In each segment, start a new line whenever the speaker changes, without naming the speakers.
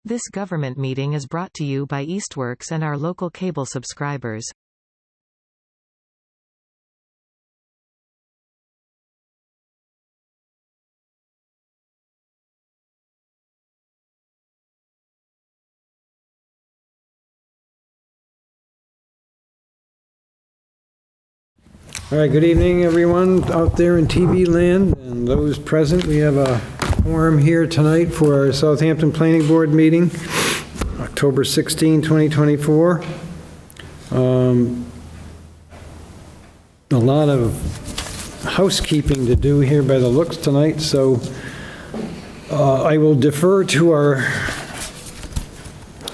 This government meeting is brought to you by Eastworks and our local cable subscribers.
All right, good evening, everyone out there in TV land and those present. We have a quorum here tonight for our Southampton Planning Board meeting, October 16, 2024. A lot of housekeeping to do here by the looks tonight, so I will defer to our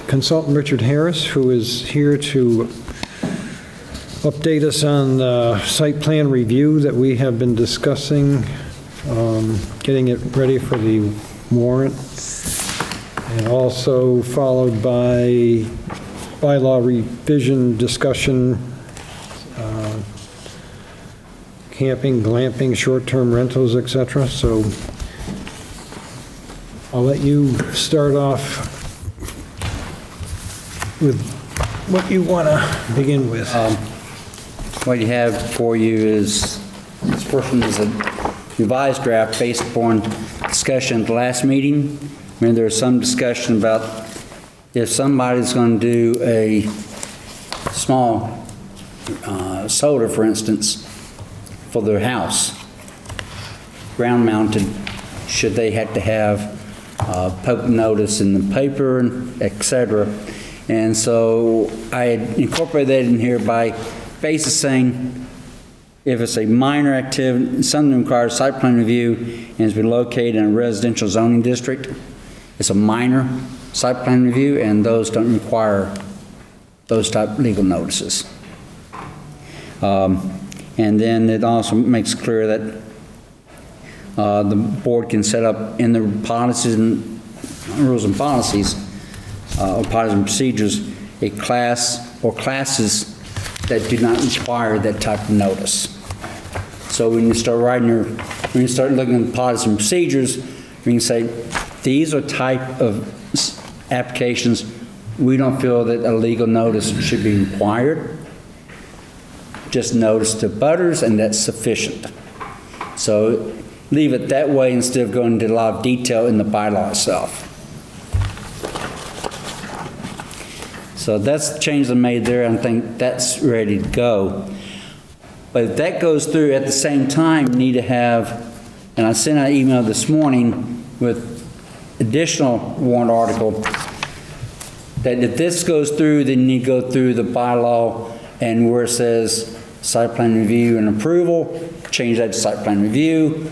consultant, Richard Harris, who is here to update us on the site plan review that we have been discussing, getting it ready for the warrant, and also followed by bylaw revision discussion, camping, glamping, short-term rentals, etc. So I'll let you start off with what you want to begin with.
What you have for you is, this first one is a revised draft based upon discussion at the last meeting. I mean, there was some discussion about if somebody's going to do a small solar, for instance, for their house, ground mounted, should they have to have public notice in the paper, etc. And so I had incorporated that in here by basically saying if it's a minor activity, something requires site plan review and has been located in a residential zoning district, it's a minor site plan review, and those don't require those type of legal notices. And then it also makes clear that the board can set up in the policies and rules and policies or policies and procedures a class or classes that do not require that type of notice. So when you start when you start looking at the policies and procedures, you can say, these are type of applications we don't feel that a legal notice should be required. Just notice to butters, and that's sufficient. So leave it that way instead of going into a lot of detail in the bylaw itself. So that's the change I made there, and I think that's ready to go. But if that goes through at the same time, you need to have, and I sent out an email this morning with additional warrant article, that if this goes through, then you need to go through the bylaw, and where it says site plan review and approval, change that to site plan review,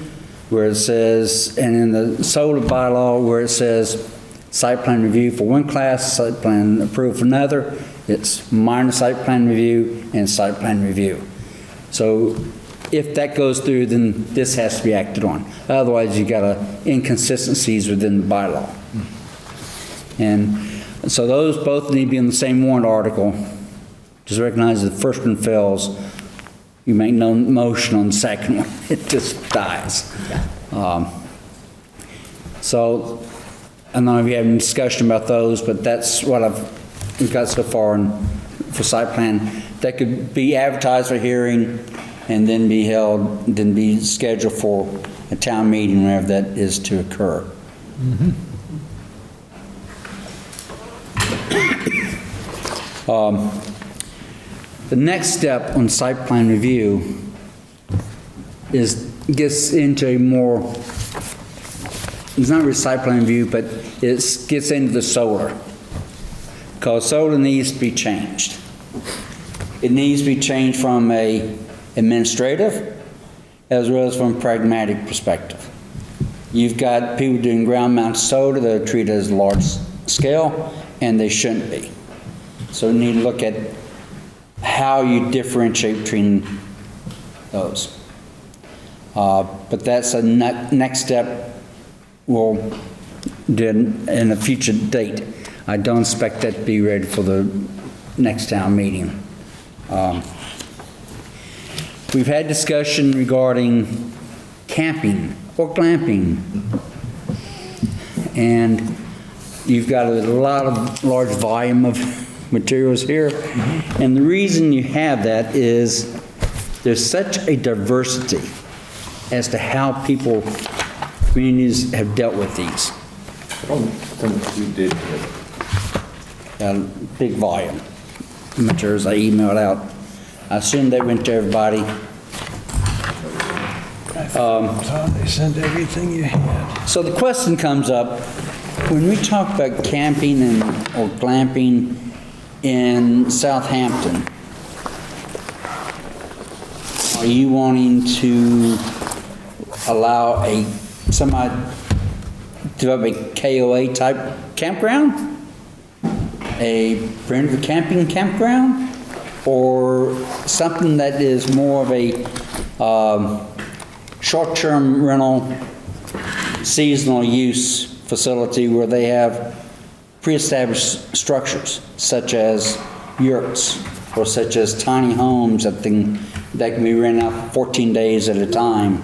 where it says, and in the solar bylaw, where it says site plan review for one class, site plan approval for another, it's minor site plan review and site plan review. So if that goes through, then this has to be acted on. Otherwise, you got inconsistencies within the bylaw. And so those both need to be in the same warrant article. Just recognize that the first one fails, you make no motion on the second one. It just dies. So I don't know if you have any discussion about those, but that's what we've got so far for site plan. That could be advertised for hearing and then be held, then be scheduled for a town meeting whenever that is to occur. The next step on site plan review gets into a more, it's not really site plan review, but it gets into the solar. Because solar needs to be changed. It needs to be changed from a administrative as well as from a pragmatic perspective. You've got people doing ground mounted solar that are treated as large scale, and they shouldn't be. So we need to look at how you differentiate between those. But that's a next step we'll do in a future date. I don't expect that to be ready for the next town meeting. We've had discussion regarding camping or glamping. And you've got a large volume of materials here. And the reason you have that is there's such a diversity as to how communities have dealt with these.
I don't think we did.
A big volume of materials I emailed out. I assume they went to everybody.
They sent everything you had.
So the question comes up, when we talk about camping or glamping in Southampton, are you wanting to allow somebody develop a KOA type campground? A primitive camping campground? Or something that is more of a short-term rental, seasonal use facility where they have pre-established structures, such as yurts, or such as tiny homes that can be rented out 14 days at a time.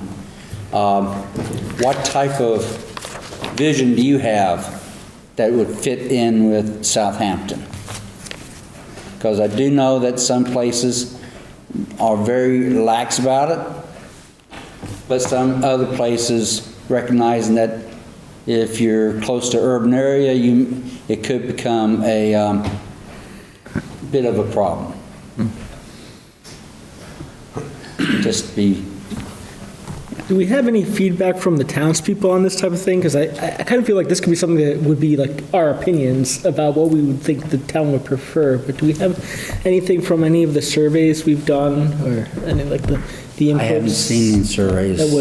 What type of vision do you have that would fit in with Southampton? Because I do know that some places are very lax about it, but some other places recognizing that if you're close to urban area, it could become a bit of a problem. Just be.
Do we have any feedback from the townspeople on this type of thing? Because I kind of feel like this could be something that would be like our opinions about what we would think the town would prefer. But do we have anything from any of the surveys we've done, or any like the inputs?
I haven't seen any surveys.
That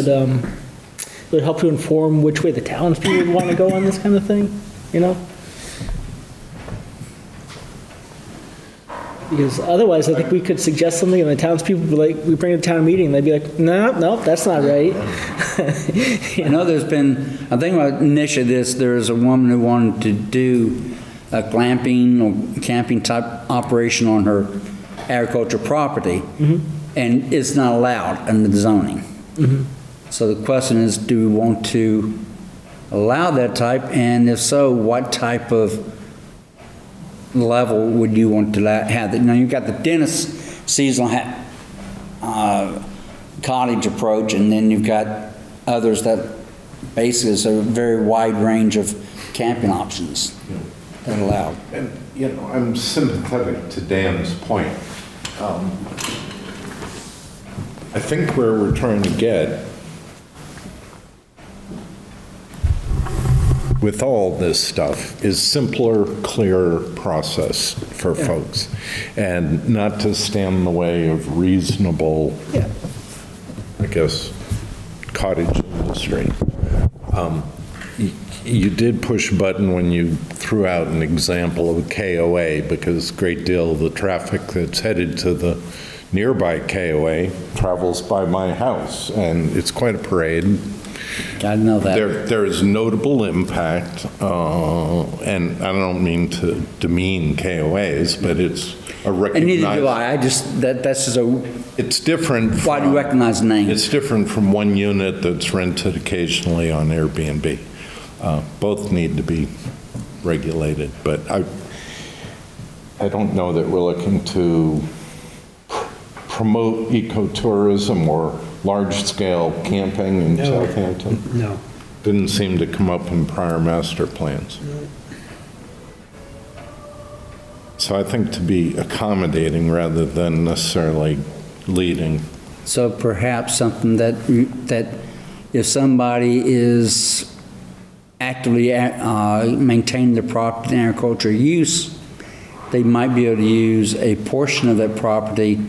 would help to inform which way the townspeople would want to go on this kind of thing, you know? Because otherwise, I think we could suggest something and the townspeople would be like, we bring it to town meeting, and they'd be like, no, that's not right.
I know there's been, I think about initially there was a woman who wanted to do a glamping or camping type operation on her agricultural property, and it's not allowed under the zoning. So the question is, do we want to allow that type, and if so, what type of level would you want to have that? Now you've got the dentist seasonal cottage approach, and then you've got others that basically is a very wide range of camping options that are allowed.
And, you know, I'm sympathetic to Dan's point. I think where we're trying to get with all this stuff is simpler, clearer process for folks, and not to stand in the way of reasonable, I guess, cottage industry. You did push a button when you threw out an example of a KOA, because a great deal of the traffic that's headed to the nearby KOA travels by my house, and it's quite a parade.
I know that.
There is notable impact, and I don't mean to demean KOAs, but it's a recognized...
And neither do I. That's just a...
It's different.
Why do you recognize the name?
It's different from one unit that's rented occasionally on Airbnb. Both need to be regulated, but I don't know that we're looking to promote ecotourism or large-scale camping in Southampton.
No.
Didn't seem to come up in prior master plans.
No.
So I think to be accommodating rather than necessarily leading.
So perhaps something that if somebody is actively maintaining their property in agricultural use, they might be able to use a portion of that property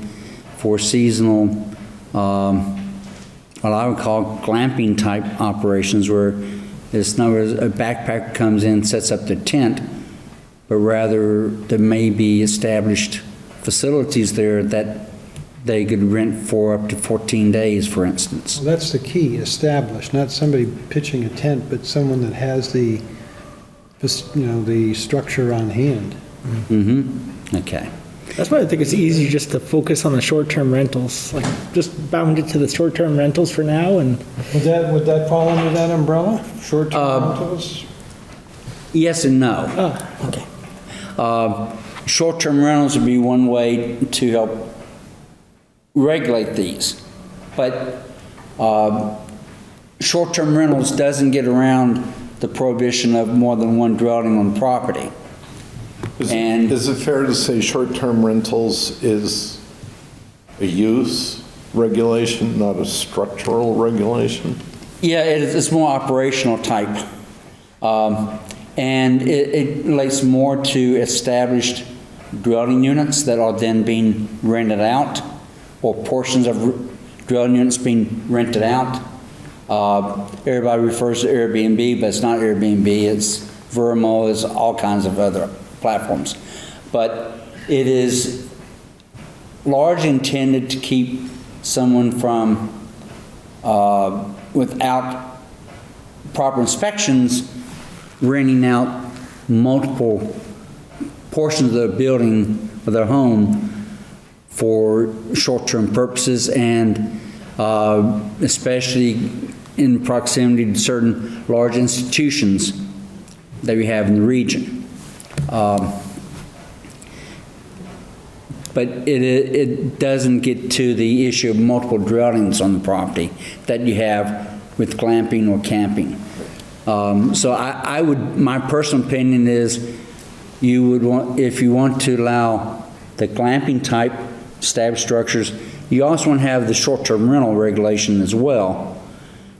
for seasonal, what I would call glamping type operations, where it's not a backpacker comes in, sets up their tent, but rather there may be established facilities there that they could rent for up to 14 days, for instance.
Well, that's the key, established, not somebody pitching a tent, but someone that has the structure on hand.
Okay.
That's why I think it's easier just to focus on the short-term rentals, like just bound it to the short-term rentals for now. And
Would that fall under that umbrella, short-term rentals?
Yes and no.
Oh, okay.
Short-term rentals would be one way to help regulate these. But short-term rentals doesn't get around the prohibition of more than one dwelling on property. And
Is it fair to say short-term rentals is a use regulation, not a structural regulation?
yeah, it's more operational type. And it relates more to established dwelling units that are then being rented out, or portions of dwelling units being rented out. Everybody refers to Airbnb, but it's not Airbnb, it's Vermo, it's all kinds of other platforms. But it is largely intended to keep someone from, without proper inspections, renting out multiple portions of their building or their home for short-term purposes, and especially in proximity to certain large institutions that we have in the region. But it doesn't get to the issue of multiple dwellings on the property that you have with glamping or camping. So I would, my personal opinion is, you would want, if you want to allow the glamping type established structures, you also want to have the short-term rental regulation as well,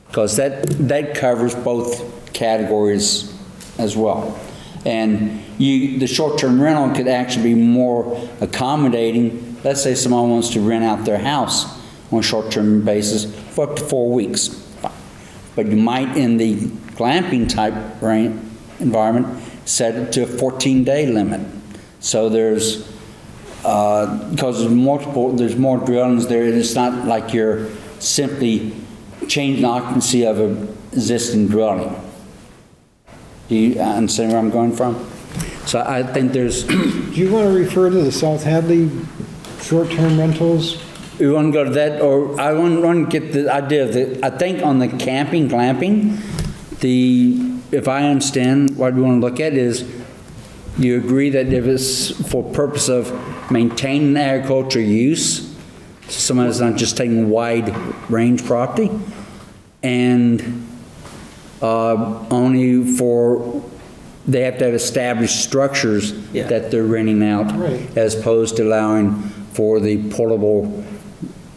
because that covers both categories as well. And the short-term rental could actually be more accommodating. Let's say someone wants to rent out their house on a short-term basis for up to 4 weeks. But you might, in the glamping type environment, set it to a 14-day limit. So there's, because there's more dwellings there, it's not like you're simply changing the occupancy of an existing dwelling. Do you understand where I'm going from? So I think there's...
Do you want to refer to the South Hadley short-term rentals?
We want to go to that, or I want to get the idea of the, I think on the camping, glamping, if I understand what we want to look at is, you agree that if it's for purpose of maintaining agricultural use, so someone is not just taking wide range property, and only for, they have to have established structures that they're renting out,
Right.
as opposed to allowing for the portable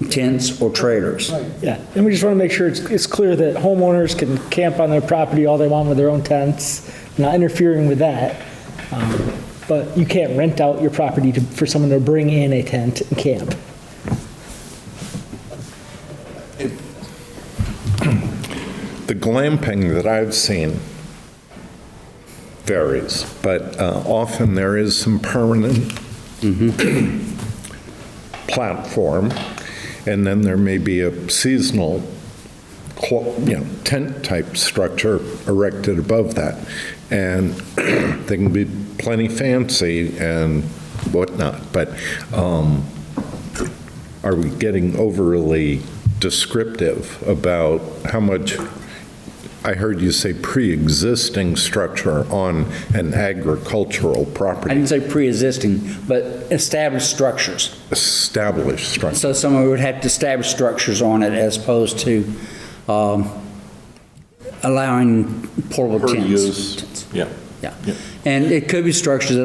tents or trailers.
Right.
Yeah, and we just want to make sure it's clear that homeowners can camp on their property all they want with their own tents, not interfering with that. But you can't rent out your property for someone to bring in a tent and camp.
The glamping that I've seen varies, but often there is some permanent platform, and then there may be a seasonal, tent-type structure erected above that, and they can be plenty fancy and whatnot, but are we getting overly descriptive about how much? I heard you say pre-existing structure on an agricultural
I
property.
didn't say pre-existing, but established structures.
Established structure.
So someone would have to establish structures on it as opposed to allowing portable
Per
tents.
use, yeah.
Yeah. And it could be structures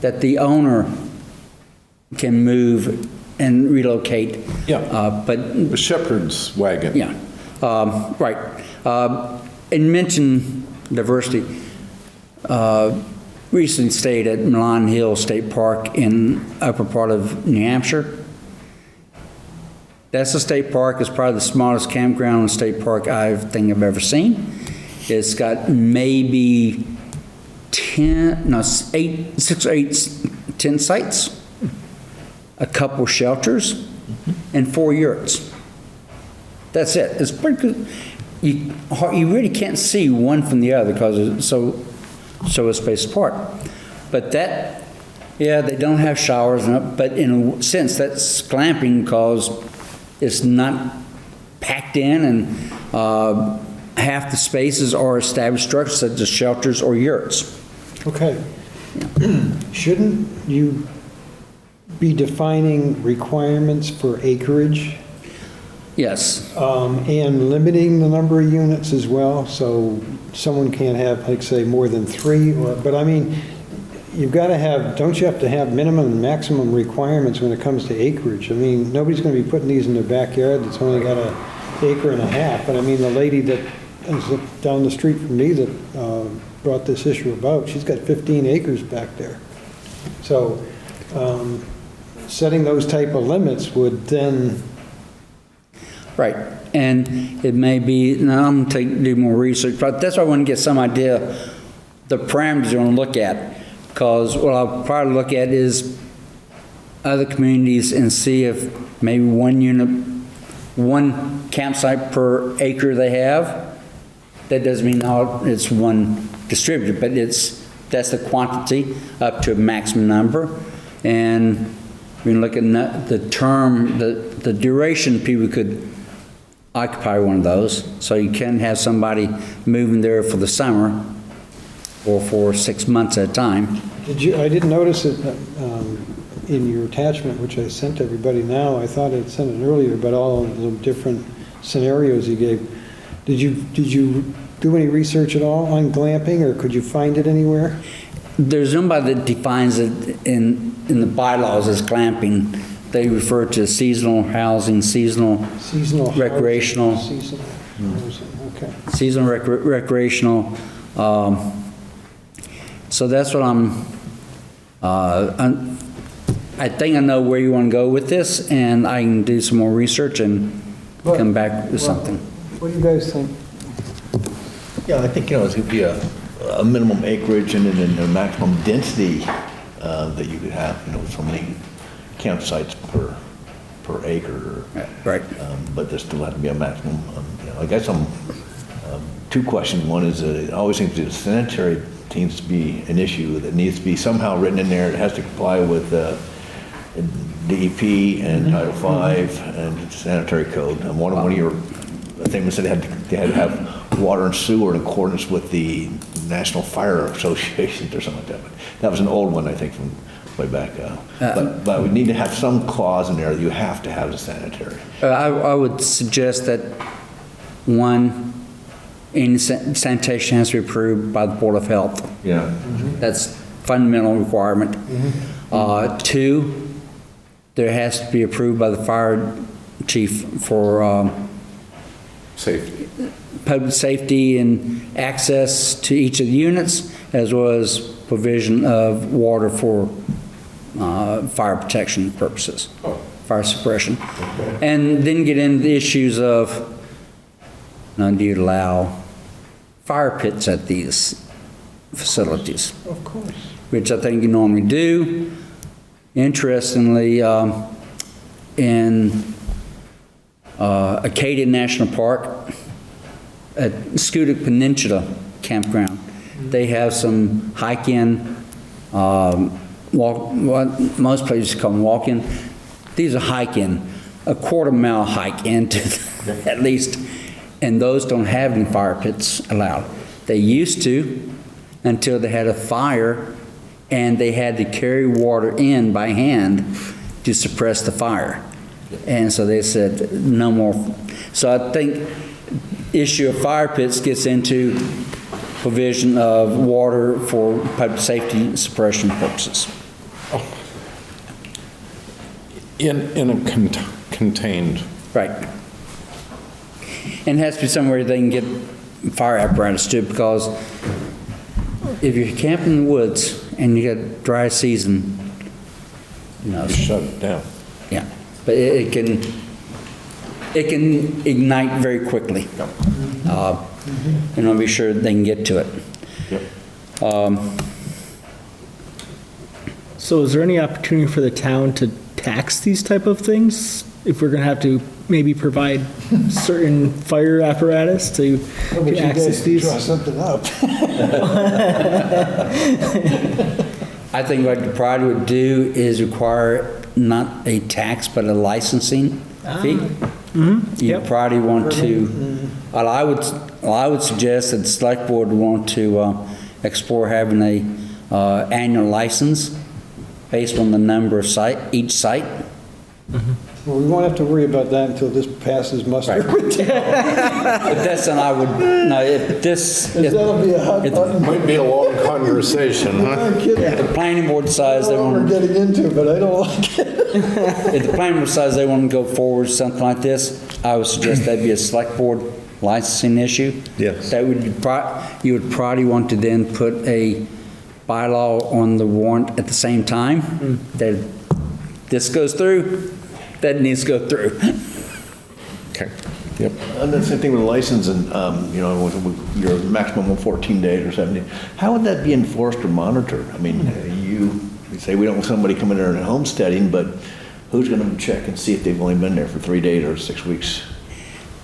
that the owner can move and relocate.
Yeah.
But
A shepherd's wagon.
yeah, right. And mention diversity. Recently stayed at Milan Hill State Park in upper part of New Hampshire. That's a state park. It's probably the smallest campground in a state park I've ever seen. It's got maybe 6 or 8 tent sites, a couple shelters, and 4 yurts. That's it. It's pretty good. You really can't see one from the other because it's so spaced apart. But that, yeah, they don't have showers, but in a sense that's glamping because it's not packed in, and half the spaces are established structures such as shelters or yurts.
Okay. Shouldn't you be defining requirements for acreage
Yes,
and limiting the number of units as well? So someone can't have, like, say, more than 3, but I mean, you've got to have, don't you have to have minimum and maximum requirements when it comes to acreage? I mean, nobody's going to be putting these in their backyard that's only got an acre and a half. But I mean, the lady that is down the street from me that brought this issue about, she's got 15 acres back there. So setting those type of limits would then...
right. And it may be, now I'm going to do more research, but that's why I want to get some idea, the parameters you want to look at. Because what I'll probably look at is other communities and see if maybe one campsite per acre they have. That doesn't mean it's one distributor, but that's the quantity up to a maximum number. And we can look at the term, the duration people could occupy one of those. So you can have somebody moving there for the summer or for 6 months at a time.
I didn't notice it in your attachment, which I sent to everybody now. I thought I'd sent it earlier, but all of the different scenarios you gave. Did you do any research at all on glamping, or could you find it anywhere?
There's nobody that defines it in the bylaws as glamping. They refer to seasonal housing, seasonal recreational,
Seasonal housing, okay.
seasonal recreational. So that's what I think I know where you want to go with this, and I can do some more research and come back with something.
What do you guys think?
Yeah, I think, it's going to be a minimum acreage and then a maximum density that you could have, so many campsites per acre.
Right.
But there still have to be a maximum. I guess two questions. One is, it always seems that sanitary seems to be an issue that needs to be somehow written in there. It has to comply with DEP and Title V and sanitary code. And one of your things said they had to have water and sewer in accordance with the National Fire Associations or something like that. But that was an old one, I think, from way back. But we need to have some clause in there that you have to have the sanitary.
I would suggest that any sanitation has to be approved by the Board of Health.
Yeah.
That's fundamental requirement. 2, there has to be approved by the fire chief for
Safety.
public safety and access to each of the units, as well as provision of water for fire protection purposes, fire suppression. And then get into the issues of, do you allow fire pits at these facilities?
Of course.
Which I think you normally do. Interestingly, in Acadia National Park, at Scudic Peninsula Campground, they have some hike-in, most places call them walk-in. These are hike-in, a quarter-mile hike into at least, and those don't have any fire pits allowed. They used to until they had a fire and they had to carry water in by hand to suppress the fire. And so they said no more. So I think issue of fire pits gets into provision of water for public safety suppression purposes.
In a contained.
Right. And it has to be somewhere they can get fire apparatus to, because if you're camping in the woods and you got dry season,
Shut it down.
yeah, but it can ignite very quickly. And I'll be sure they can get to it.
So is there any opportunity for the town to tax these type of things? If we're going to have to maybe provide certain fire apparatus to access these?
Draw something up.
I think what you probably would do is require not a tax, but a licensing fee. You probably want to, well, Well, I would suggest that the select board would want to explore having a annual license based on the number of each site.
Well, we won't have to worry about that until this passes muster.
If that's, then I would, no, if this, if
That'll be a hot button.
Might be a long conversation, huh?
I'm kidding.
the planning board
I
decides they
don't know what we're
want,
getting into, but I don't like it.
if the planning board decides they want to go forward with something like this, I would suggest that'd be a select board licensing issue.
Yes.
That would be, you would probably want to then put a bylaw on the warrant at the same time. That this goes through, that needs to go through.
Okay, yep.
And the same thing with license and, with your maximum of 14 days or 7 days. How would that be enforced or monitored? I mean, you say we don't want somebody coming in and homesteading, but who's going to check and see if they've only been there for 3 days or 6 weeks?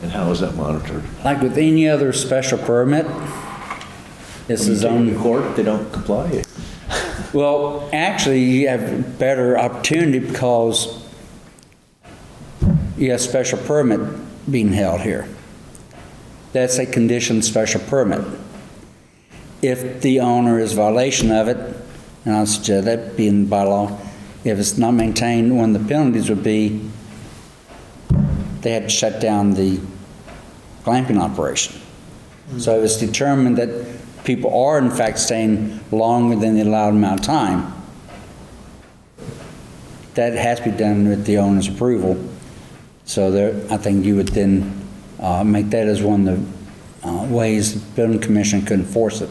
And how is that monitored?
Like with any other special permit, this is
You take them
on.
to court if they don't comply?
Well, actually, you have better opportunity because you have special permit being held here. That's a conditioned special permit. If the owner is violation of it, and I suggest that be in by law, if it's not maintained, one of the penalties would be they had to shut down the glamping operation. So if it's determined that people are in fact staying longer than the allowed amount of time, that has to be done with the owner's approval. So there, I think you would then make that as one of the ways the building commission could enforce it,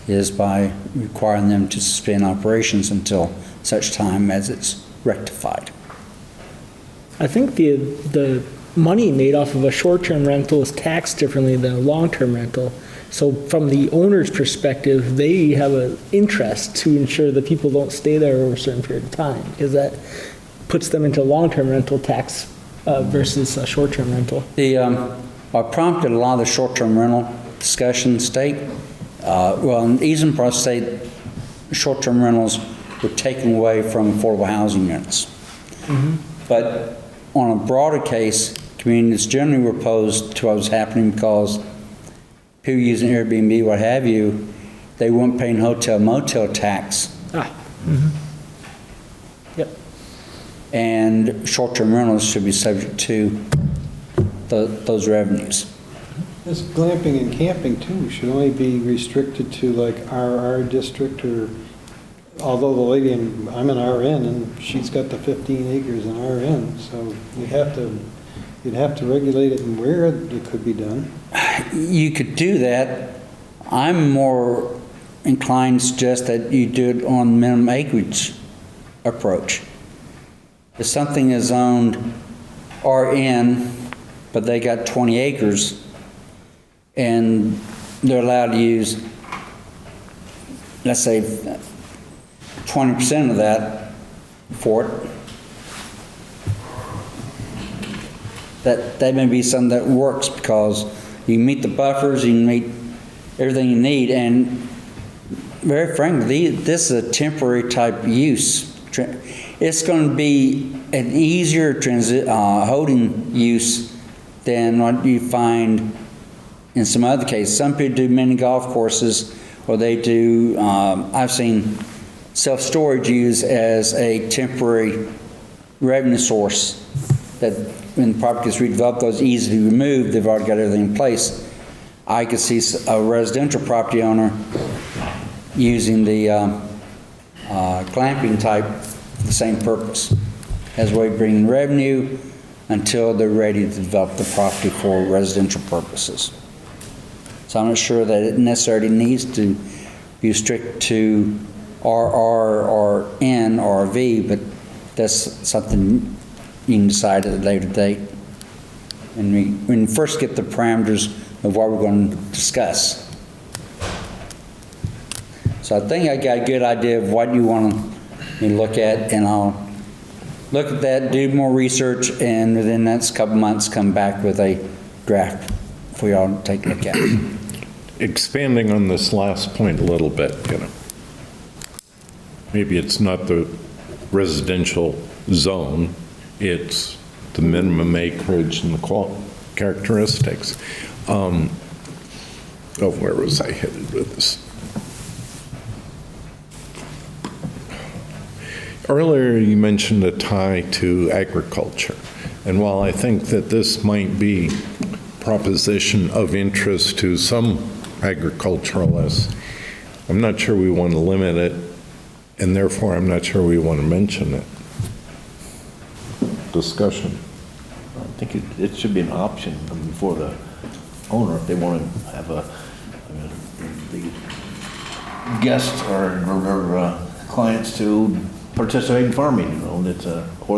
is by requiring them to suspend operations until such time as it's rectified.
I think the money made off of a short-term rental is taxed differently than a long-term rental. So from the owner's perspective, they have an interest to ensure that people don't stay there over a certain period of time, because that puts them into long-term rental tax versus a short-term rental.
What prompted a lot of the short-term rental discussion state, in Easthampton state, short-term rentals were taken away from affordable housing units. But on a broader case, communities generally were opposed to what was happening because people using Airbnb, what have you, they weren't paying hotel motel tax.
Yep.
And short-term rentals should be subject to those revenues.
This glamping and camping too should only be restricted to like RR district, or, although the lady, I'm an RN and she's got the 15 acres in RN, so you'd have to regulate it and where it could be done.
You could do that. I'm more inclined to suggest that you do it on minimum acreage approach. If something is owned RN, but they got 20 acres, and they're allowed to use, let's say, 20% of that for it, that may be something that works because you meet the buffers, you meet everything you need, and very frankly, this is a temporary type use. It's going to be an easier holding use than what you find in some other cases. Some people do mini golf courses, or they do, I've seen self-storage used as a temporary revenue source that when the property is redeveloped, goes easily removed, they've already got everything in place. I could see a residential property owner using the glamping type for the same purpose, as a way of bringing revenue until they're ready to develop the property for residential purposes. So I'm not sure that it necessarily needs to be strict to RR or N or V, but that's something you can decide at a later date. And we first get the parameters of what we're going to discuss. So I think I got a good idea of what you want me to look at, and I'll look at that, do more research, and within the next couple months come back with a draft for y'all to take a look at.
Expanding on this last point a little bit, maybe it's not the residential zone, it's the minimum acreage and the characteristics. Oh, where was I headed with this? Earlier, you mentioned a tie to agriculture. And while I think that this might be a proposition of interest to some agriculturalists, I'm not sure we want to limit it, and therefore I'm not sure we want to mention it. Discussion.
I think it should be an option for the owner if they want to have the guests or clients to participate in farming,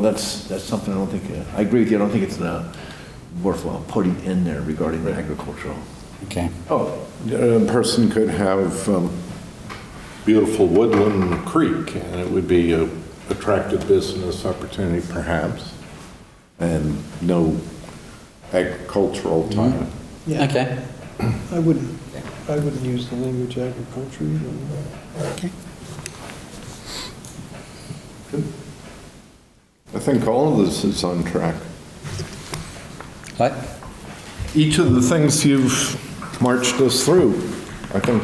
that's something I don't think, I agree with you, I don't think it's worthwhile putting in there regarding the agricultural.
Okay.
Oh, a person could have beautiful woodland creek, and it would be a attractive business opportunity perhaps, and no agricultural tie.
Yeah.
Okay.
I wouldn't use the language agriculture either.
Okay.
I think all of this is on track.
What?
Each of the things you've marched us through, I think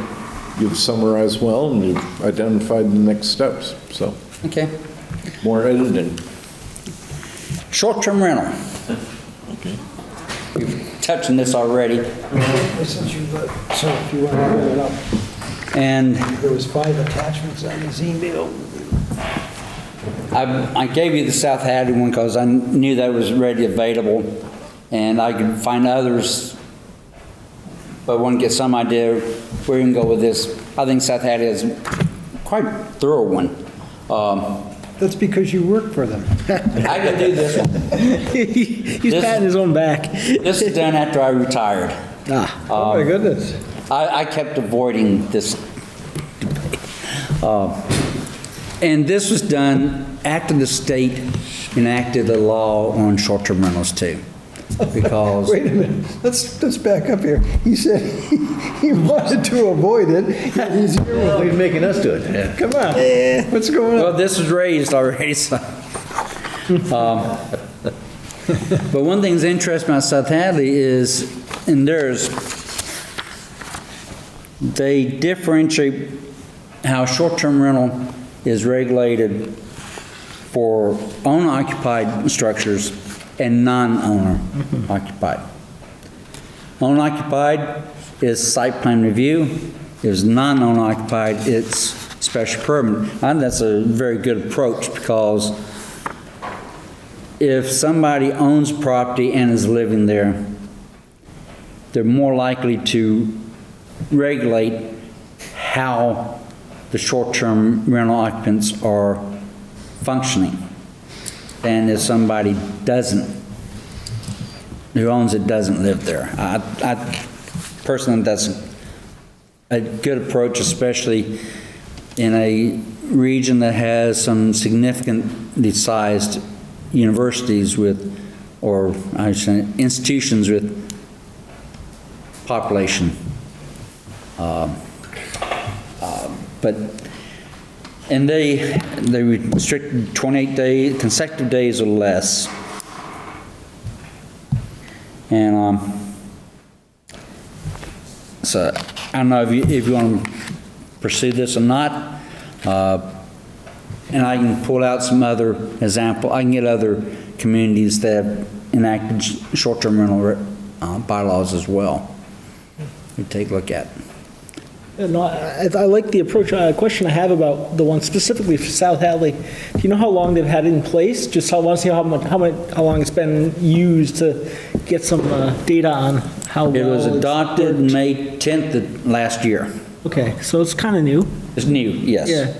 you've summarized well and you've identified the next steps. So,
Okay.
more editing.
Short-term rental.
Okay.
We've touched on this already.
Since you, so if you want to bring it up,
And
there was 5 attachments on his email.
I gave you the South Hadley one because I knew that was ready available, and I could find others, but I want to get some idea where you can go with this. I think South Hadley is quite a thorough one.
That's because you work for them.
I can do this one.
He's
This-
patting his own back.
This is done after I retired.
Oh, my goodness.
I kept avoiding this. And this was done after the state enacted the law on short-term rentals too. Because
Wait a minute, let's back up here. He said he wanted to avoid it, yet he's here with
He's making us do it.
Come on, what's going on?
well, this was raised already, so. But one thing that's interesting about South Hadley is, in theirs, they differentiate how short-term rental is regulated for owner-occupied structures and non-owner occupied. Owner-occupied is site plan review. If non-owner occupied, it's special permit. I think that's a very good approach because if somebody owns property and is living there, they're more likely to regulate how the short-term rental occupants are functioning. And if somebody who owns it doesn't live there. I personally, that's a good approach, especially in a region that has some significantly sized universities with, or I should say, institutions with population. And they restrict 28 consecutive days or less. And so I don't know if you want to pursue this or not. And I can pull out some other example. I can get other communities that have enacted short-term rental bylaws as well. We take a look at.
No, I like the approach. A question I have about the one specifically for South Hadley. Do you know how long they've had it in place? Just I want to see how long it's been used to get some data on how well
It was
it's
adopted
worked.
May 10th of last year.
Okay, so it's kind of new.
It's new, yes.
Yeah.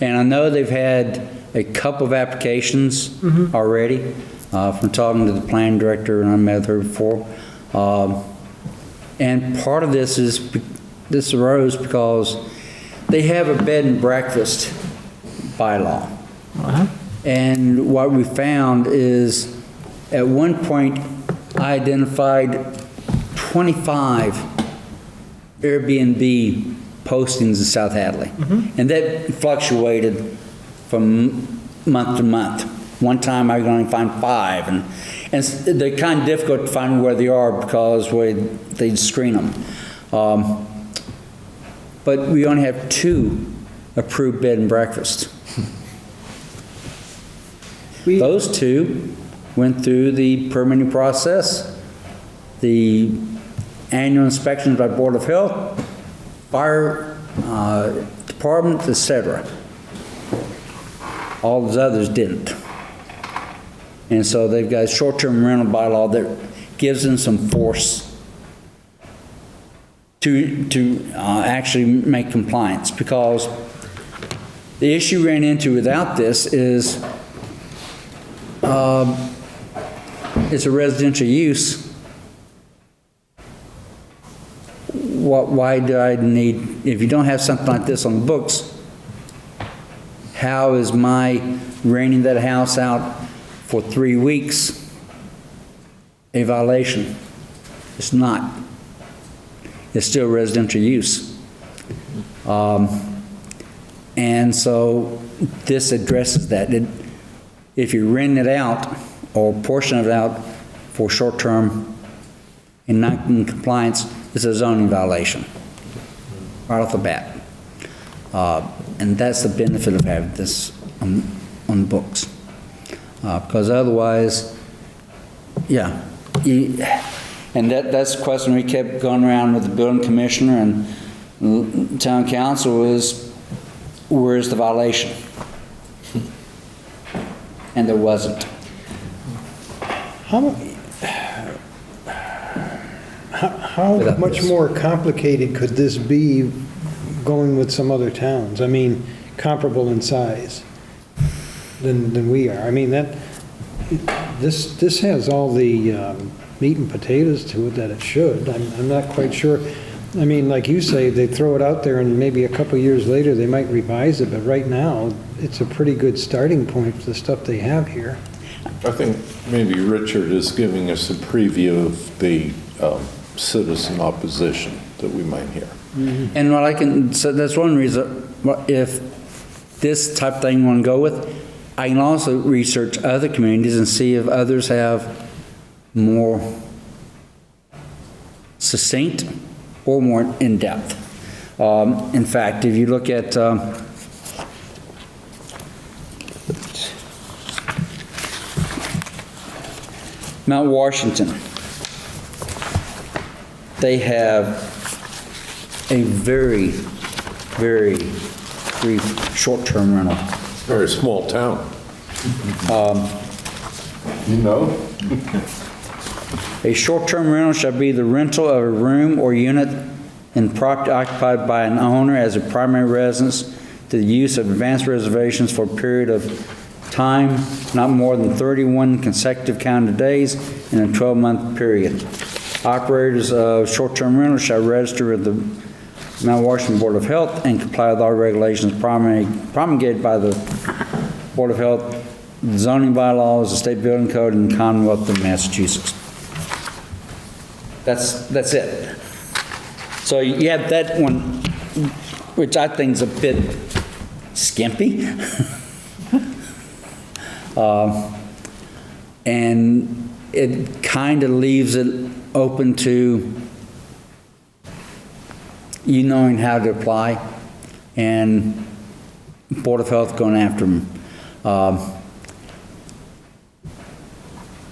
And I know they've had a couple of applications already, from talking to the planning director, and I met with her before. And part of this arose because they have a bed and breakfast bylaw. And what we found is, at one point, I identified 25 Airbnb postings in South Hadley. And that fluctuated from month to month. One time I could only find 5, and they're kind of difficult to find where they are because they screen them. But we only have 2 approved bed and breakfasts. Those 2 went through the permitting process, the annual inspections by Board of Health, Fire Department, etc. All those others didn't. And so they've got a short-term rental bylaw that gives them some force to actually make compliance, because the issue we ran into without this is it's a residential use. Why do I need, if you don't have something like this on the books, how is my renting that house out for 3 weeks a violation? It's not. It's still residential use. And so this addresses that. If you rent it out, or a portion of it out for short-term and not in compliance, it's a zoning violation, right off the bat. And that's the benefit of having this on books. Because otherwise, yeah, and that's the question we kept going around with the building commissioner and town council is, where's the violation? And there wasn't.
How much more complicated could this be going with some other towns? I mean, comparable in size than we are. I mean, this has all the meat and potatoes to it that it should. I'm not quite sure. I mean, like you say, they throw it out there and maybe a couple years later they might revise it, but right now it's a pretty good starting point for the stuff they have here.
I think maybe Richard is giving us a preview of the citizen opposition that we might hear.
Mm-hmm. And what I can, so that's one reason, if this type of thing you want to go with, I can also research other communities and see if others have more succinct or more in-depth. In fact, if you look at Mount Washington, they have a very, very brief short-term rental.
Very small town. You know?
A short-term rental shall be the rental of a room or unit in property occupied by an owner as a primary residence to the use of advanced reservations for a period of time not more than 31 consecutive calendar days in a 12-month period. Operators of short-term rentals shall register with the Mount Washington Board of Health and comply with all regulations promulgated by the Board of Health, the zoning bylaws, the state building code, and the Commonwealth of Massachusetts. That's it. So you have that one, which I think is a bit skimpy. And it kind of leaves it open to you knowing how to apply and Board of Health going after them.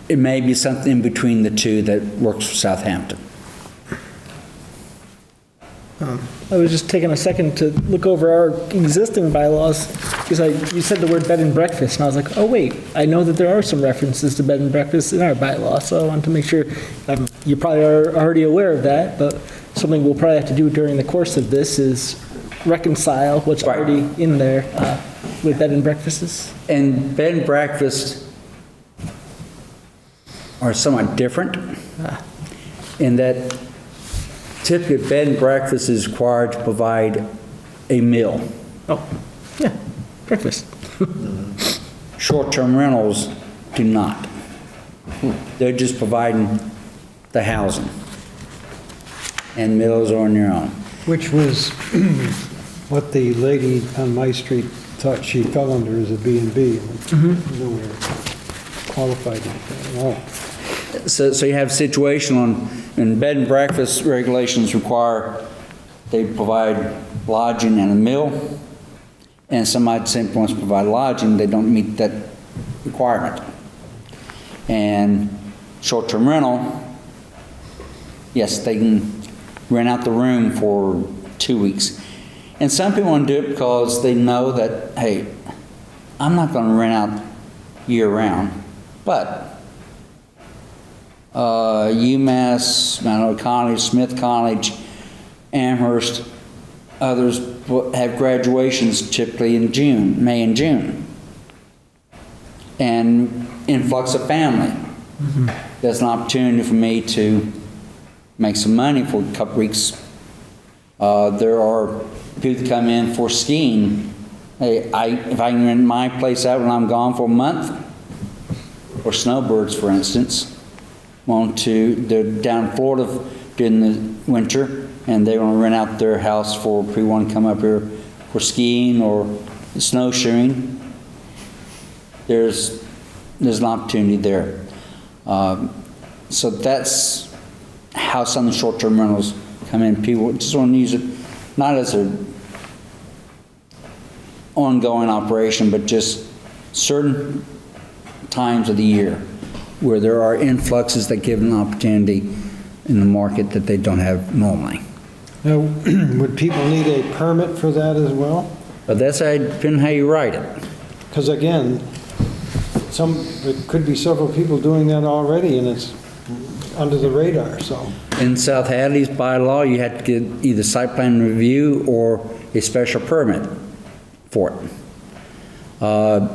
It may be something in between the two that works for Southampton.
I was just taking a second to look over our existing bylaws, because you said the word bed and breakfast, and I was like, oh wait, I know that there are some references to bed and breakfast in our bylaw, so I wanted to make sure, you probably are already aware of that, but something we'll probably have to do during the course of this is reconcile what's already in there with bed and breakfasts.
And bed and breakfast are somewhat different in that typically bed and breakfast is required to provide a meal.
Oh, yeah, breakfast.
Short-term rentals do not. They're just providing the housing, and meals are on your own.
Which was what the lady on my street thought she fell under as a B&B. Nowhere qualified at all.
So you have a situation in bed and breakfast regulations require they provide lodging and a meal, and somebody simply wants to provide lodging, they don't meet that requirement. And short-term rental, yes, they can rent out the room for 2 weeks. And some people want to do it because they know that, hey, I'm not going to rent out year-round, but UMass, Mount College, Smith College, Amherst, others have graduations typically in June, May and June. And influx of family. There's an opportunity for me to make some money for a couple weeks. There are people that come in for skiing. Hey, if I can rent my place out when I'm gone for a month, or snowbirds, for instance, they're down in Florida during the winter, and they want to rent out their house for people who want to come up here for skiing or snowshoeing. There's an opportunity there. So that's how some of the short-term rentals come in. People just want to use it not as an ongoing operation, but just certain times of the year where there are influxes that give an opportunity in the market that they don't have normally.
Now, would people need a permit for that as well?
But that's depending how you write it.
Because again, there could be several people doing that already, and it's under the radar, so.
In South Hadley's bylaw, you have to get either site plan review or a special permit for it.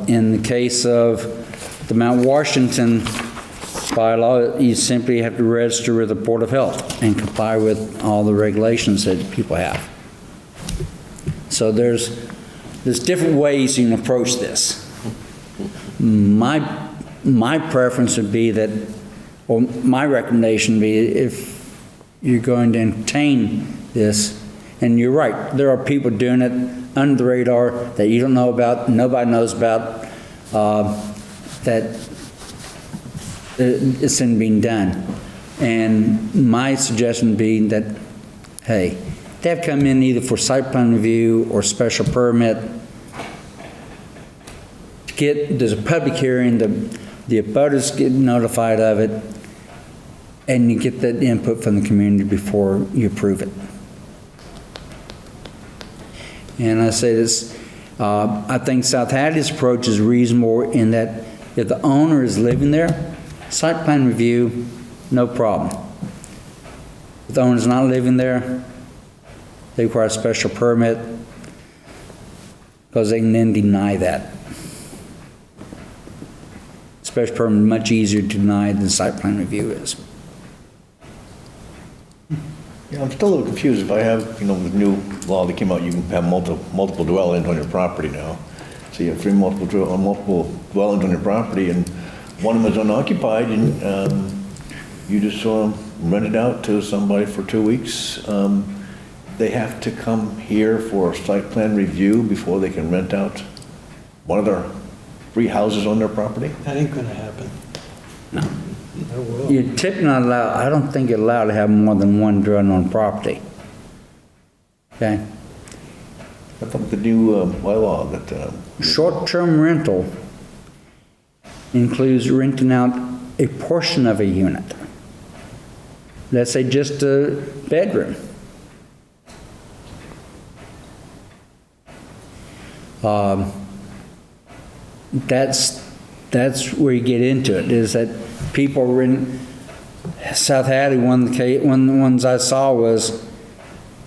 In the case of the Mount Washington bylaw, you simply have to register with the Board of Health and comply with all the regulations that people have. So there's different ways you can approach this. My preference would be that, or my recommendation would be, if you're going to entertain this, and you're right, there are people doing it under the radar that you don't know about, nobody knows about, that it's being done. And my suggestion would be that, hey, they have come in either for site plan review or special permit. There's a public hearing, the abutters get notified of it, and you get that input from the community before you approve it. And I say this, I think South Hadley's approach is reasonable in that if the owner is living there, site plan review, no problem. If the owner's not living there, they require a special permit because they can then deny that. Special permit is much easier to deny than site plan review is.
Yeah, I'm still a little confused. If I have, the new law that came out, you can have multiple dwellings on your property now. So you have three multiple dwellings on your property, and one of them is unoccupied, and you just rent it out to somebody for 2 weeks. They have to come here for a site plan review before they can rent out one of their 3 houses on their property?
That ain't gonna happen.
No. You're typically not allowed, I don't think you're allowed to have more than one dwelling on property. Okay?
I thought the new bylaw that...
Short-term rental includes renting out a portion of a unit. Let's say just a bedroom. That's where you get into it, is that people were in South Hadley. One of the ones I saw was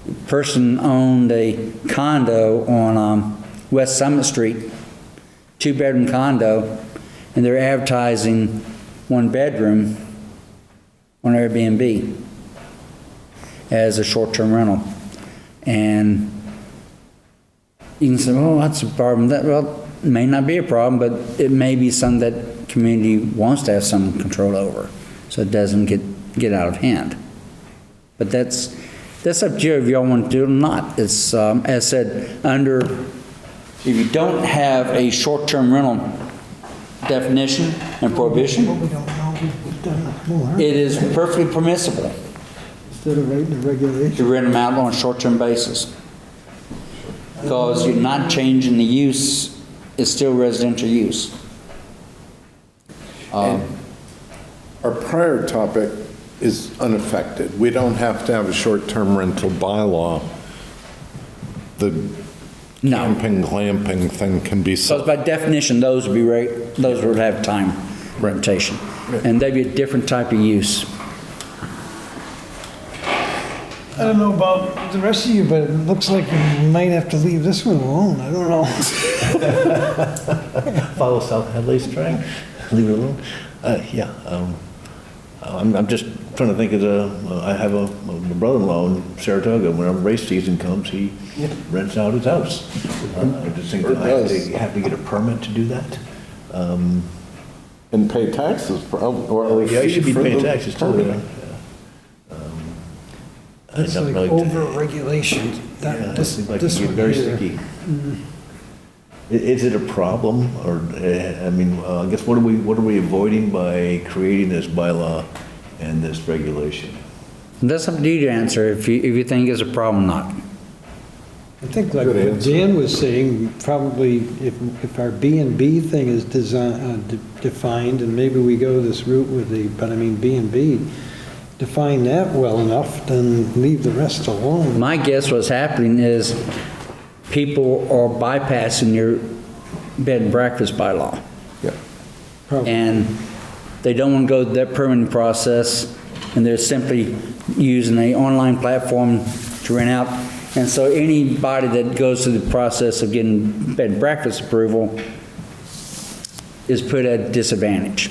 a person owned a condo on West Summit Street, 2-bedroom condo, and they're advertising 1 bedroom on Airbnb as a short-term rental. And you can say, well, that's a problem. Well, it may not be a problem, but it may be something that community wants to have some control over, so it doesn't get out of hand. But that's up to you if y'all want to do it or not. It's, as said, if you don't have a short-term rental definition and prohibition, It is perfectly permissible
Instead of writing the regulation.
to rent them out on a short-term basis. Because you're not changing the use, it's still residential use.
Our prior topic is unaffected. We don't have to have a short-term rental bylaw. The
No.
camping, glamping thing can be
Because by definition, those would have time rentation. And they'd be a different type of use.
I don't know about the rest of you, but it looks like we might have to leave this one alone. I don't know.
Follow South Hadley's track, leave it alone. Yeah, I'm just trying to think of I have a brother-in-law in Saratoga. Whenever race season comes, he rents out his house. I just think that I have to get a permit to do that.
And pay taxes, or
Yeah, you should be paying taxes too.
permitting.
It's like over-regulation.
Yeah, it seems like it's very sticky. Is it a problem, or, I mean, I guess what are we avoiding by creating this bylaw and this regulation?
That's up to you to answer if you think it's a problem or not.
I think like what Dan was saying, probably if our B and B thing is defined, and maybe we go this route with but I mean B and B, define that well enough, then leave the rest alone.
My guess what's happening is people are bypassing your bed and breakfast bylaw.
Yeah.
Probably.
And they don't want to go through that permitting process, and they're simply using an online platform to rent out. And so anybody that goes through the process of getting bed and breakfast approval is put at a disadvantage.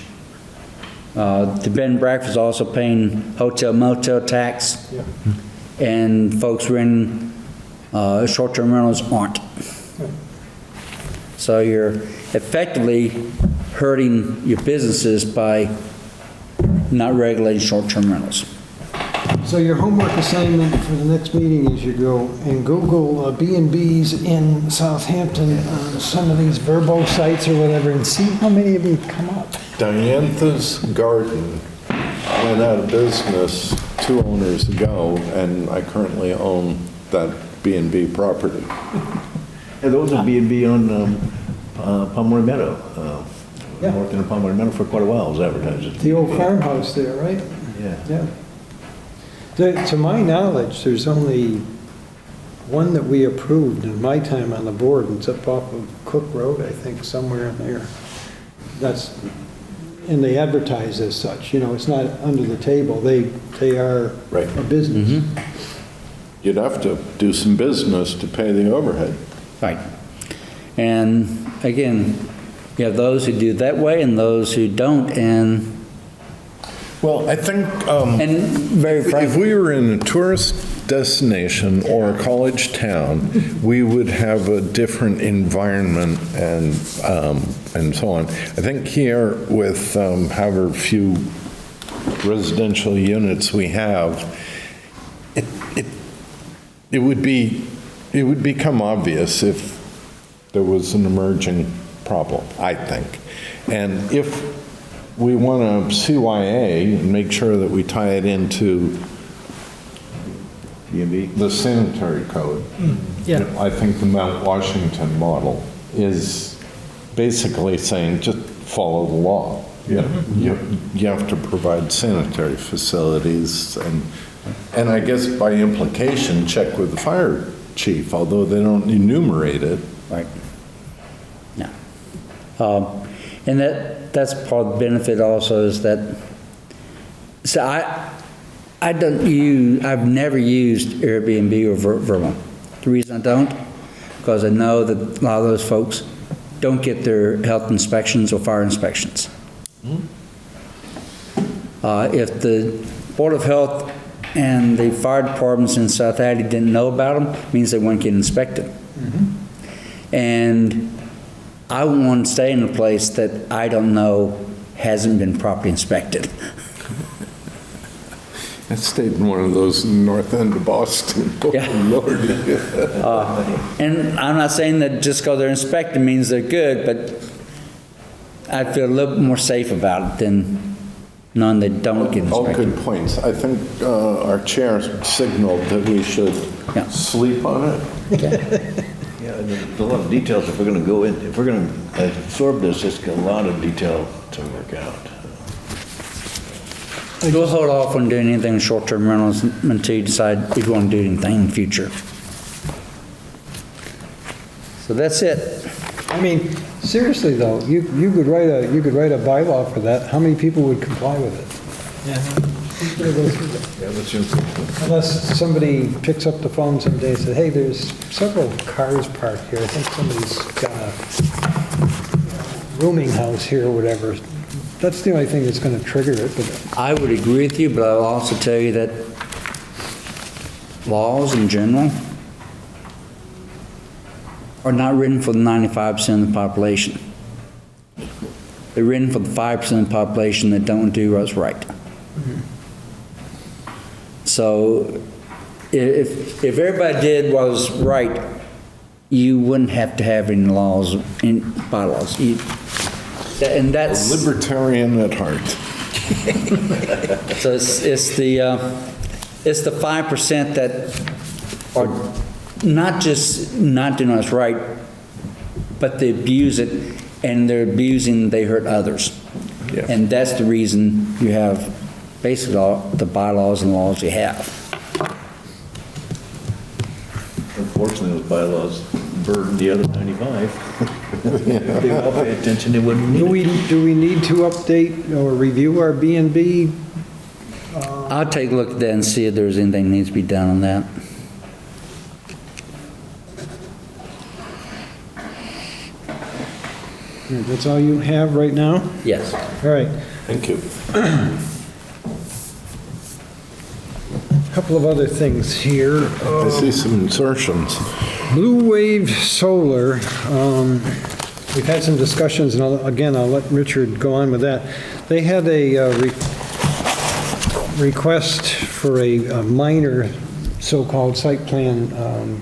The bed and breakfast is also paying hotel motel tax, and folks renting short-term rentals aren't. So you're effectively hurting your businesses by not regulating short-term rentals.
So your homework assignment for the next meeting is you go and Google B&Bs in Southampton on some of these Verbo sites or whatever, and see how many of them come up.
Diantha's Garden went out of business 2 owners ago, and I currently own that B&B property.
Yeah, those are B&B on Pomeroy Meadow.
Yeah.
North end of Pomeroy Meadow for quite a while, it was advertised.
The old farmhouse there, right?
Yeah.
Yeah. To my knowledge, there's only one that we approved in my time on the board, and it's up off of Cook Road, I think, somewhere in there. And they advertise as such, it's not under the table, they are
Right.
a business.
You'd have to do some business to pay the overhead.
Right. And again, you have those who do that way and those who don't, and
Well, I think
very
if
frankly,
we were in a tourist destination or a college town, we would have a different environment and so on. I think here with however few residential units we have, it would become obvious if there was an emerging problem, I think. And if we want to CYA and make sure that we tie it into
B&B?
the sanitary code.
Yeah.
I think the Mount Washington model is basically saying just follow the law. You have to provide sanitary facilities and I guess by implication, check with the fire chief, although they don't enumerate it.
right. Yeah. And that's part of the benefit also is that, so I've never used Airbnb or Verbo. The reason I don't, because I know that a lot of those folks don't get their health inspections or fire inspections. If the Board of Health and the fire departments in South Hadley didn't know about them, it means they wouldn't get inspected. And I wouldn't want to stay in a place that I don't know hasn't been properly inspected.
I stayed in one of those in the north end of Boston. Oh,
Yeah.
Lord.
And I'm not saying that just because they're inspected means they're good, but I feel a little more safe about it than, none that don't get
All
inspected.
good points. I think our chair signaled that we should
Yeah.
sleep on it.
Yeah, and there's a lot of details if we're going to go in, if we're going to absorb this, it's got a lot of detail to work out.
We'll hold off on doing anything in short-term rentals until you decide if you want to do anything in the future. So that's it.
I mean, seriously though, you could write a bylaw for that. How many people would comply with it? Who's gonna go through that?
Yeah, that's your,
Unless somebody picks up the phone someday and says, hey, there's several cars parked here. I think somebody's got a rooming house here or whatever. That's the only thing that's going to trigger it, but
I would agree with you, but I'll also tell you that laws in general are not written for the 95% of the population. They're written for the 5% of the population that don't do what's right. So if everybody did what was right, you wouldn't have to have any laws, any bylaws. And that's,
Libertarian at heart.
so it's the 5% that are not just not doing what's right, but they abuse it, and they're abusing, they hurt others.
Yeah.
And that's the reason you have basically all the bylaws and laws you have.
unfortunately, those bylaws burden the other 95. If they all pay attention, they wouldn't need it.
do we need to update or review our B and B?
I'll take a look at that and see if there's anything that needs to be done on that.
That's all you have right now?
Yes.
All right.
Thank you.
Couple of other things here.
I see some insertions.
Blue Wave Solar, we've had some discussions, and I'll let Richard go on with that. They had a request for a minor so-called site plan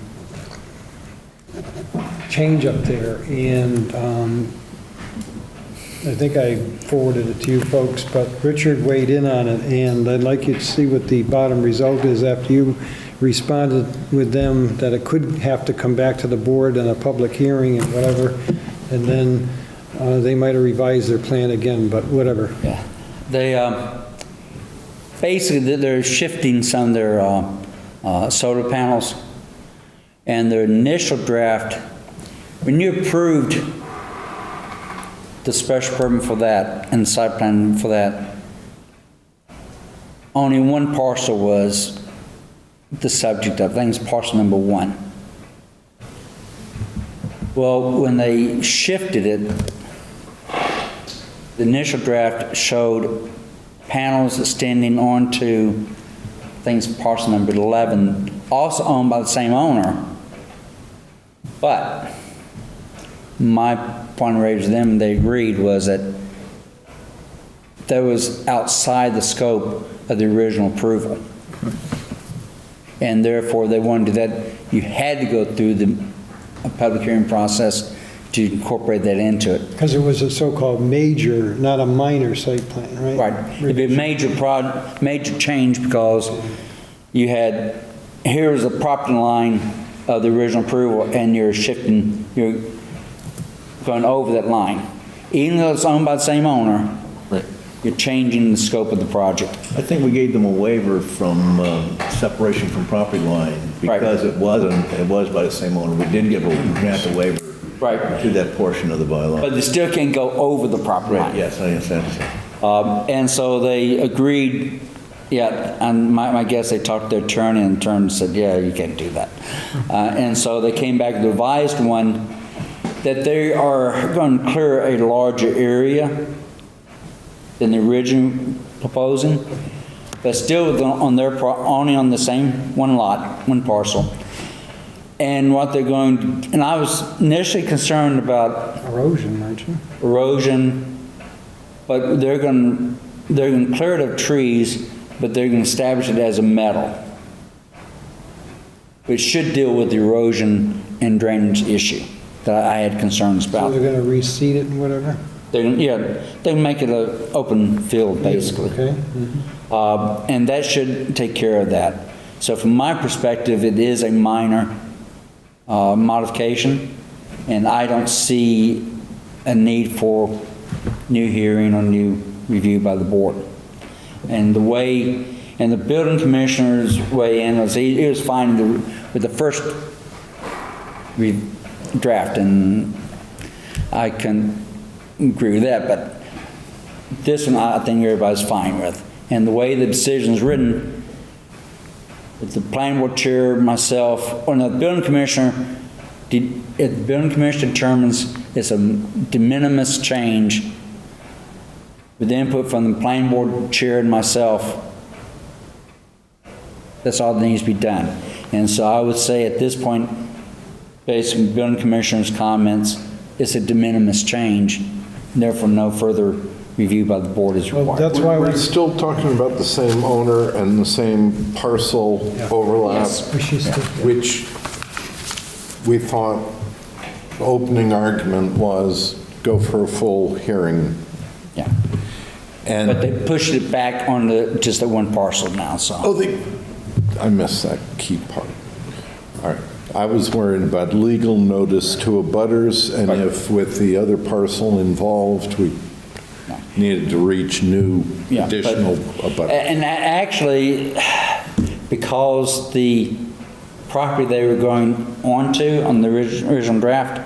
change up there, and I think I forwarded it to you folks, but Richard weighed in on it, and I'd like you to see what the bottom result is after you responded with them that it could have to come back to the board in a public hearing and whatever, and then they might have revised their plan again, but whatever.
Yeah. They, basically, they're shifting some of their solar panels, and their initial draft, when you approved the special permit for that and the site plan for that, only one parcel was the subject of, I think it's parcel number 1. Well, when they shifted it, the initial draft showed panels extending onto, I think it's parcel number 11, also owned by the same owner, but my point of raising to them, they agreed, was that that was outside the scope of the original approval. And therefore, they wanted to do that. You had to go through the public hearing process to incorporate that into it.
Because it was a so-called major, not a minor site plan, right?
Right. It'd be a major change because you had, here's the property line of the original approval, and you're shifting, you're going over that line. Even though it's owned by the same owner,
Right.
you're changing the scope of the project.
I think we gave them a waiver from separation from property line
Right.
because it was by the same owner. We didn't grant a waiver
Right.
to that portion of the bylaw.
But they still can't go over the property
Right,
line.
yes, I understand.
And so they agreed, yeah, and my guess, they talked to their attorney, and the attorney said, yeah, you can't do that. And so they came back with the revised one, that they are going to clear a larger area than the original proposing, but still on their, only on the same one lot, one parcel. And what they're going to, and I was initially concerned about
Erosion, aren't you?
erosion, but they're going to clear it of trees, but they're going to establish it as a meadow, which should deal with the erosion and drainage issue that I had concerns
So
about.
they're going to reseed it and whatever?
They make it an open field, basically.
Okay?
And that should take care of that. So from my perspective, it is a minor modification, and I don't see a need for new hearing or new review by the board. And the building commissioner's way in was, he was fine with the first draft, and I can agree with that, but this one I think everybody's fine with. And the way the decision is written, with the planning board chair, myself, or no, the building commissioner, if the building commissioner determines it's a de minimis change, with the input from the planning board chair and myself, that's all that needs to be done. And so I would say at this point, based on the building commissioner's comments, it's a de minimis change, and therefore no further review by the board is required.
That's why
We're still talking about the same owner and the same parcel overlap, which we thought the opening argument was go for a full hearing.
Yeah.
And
But they pushed it back on just the one parcel now, so.
I missed that key part. All right. I was worried about legal notice to abutters, and if with the other parcel involved, we needed to reach new
Yeah,
additional abutters.
And actually, because the property they were going onto on the original draft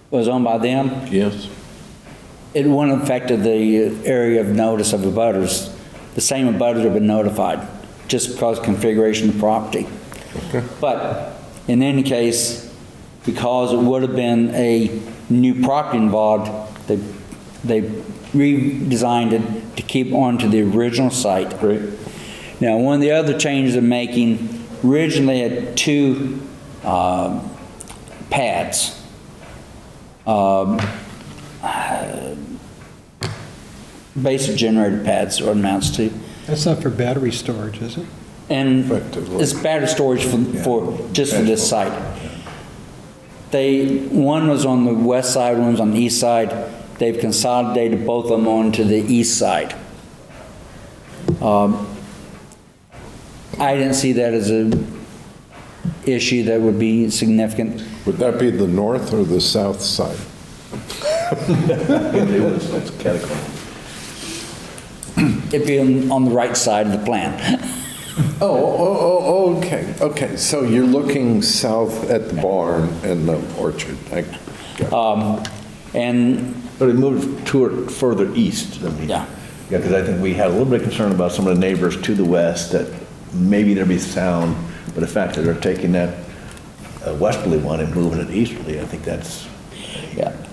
was owned by them,
Yes.
it wouldn't have affected the area of notice of abutters. The same abutters have been notified, just because of configuration of the property.
Okay.
But in any case, because it would have been a new property involved, they redesigned it to keep onto the original site.
Great.
Now, one of the other changes they're making, originally had two pads. Basic generator pads, or amounts to.
That's not for battery storage, is it?
And
Effectively.
it's battery storage for this site. One was on the west side, one was on the east side. They've consolidated both of them onto the east side. I didn't see that as an issue that would be significant.
Would that be the north or the south side?
It's catacomb.
It'd be on the right side of the plan.
Okay, okay. So you're looking south at the barn and the orchard.
But it moved further east than we.
Yeah.
Yeah, because I think we had a little bit of concern about some of the neighbors to the west that maybe there'd be sound, but the fact that they're taking that westerly one and moving it easterly, I think that's